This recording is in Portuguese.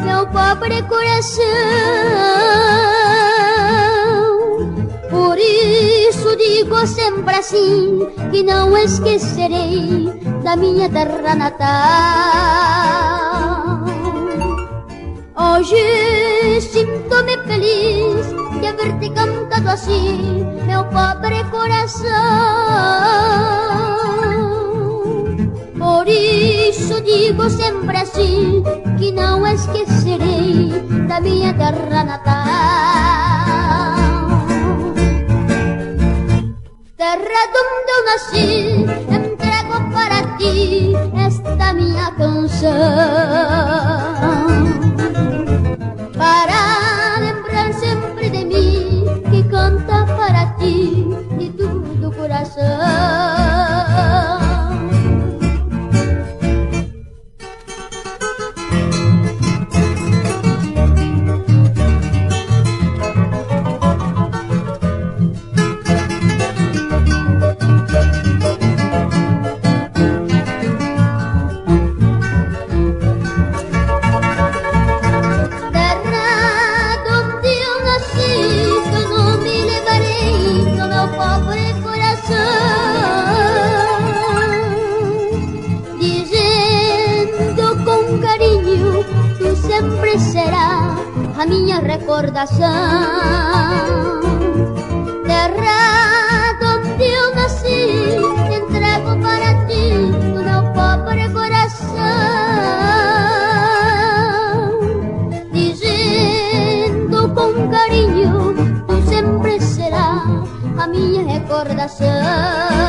meu pobre coração. Por isso digo sempre assim, que não esquecerei da minha terra natal. Hoje sinto-me feliz de haver-te cantado assim, meu pobre coração. Por isso digo sempre assim, que não esquecerei da minha terra natal. Terra donde eu nasci, entrego para ti esta minha canção, para lembrar sempre de mim, que canta para ti de todo o coração. Sempre será a minha recordação. Terra onde eu nasci, entrego para ti o meu pobre coração, dizendo com carinho, tu sempre será a minha recordação.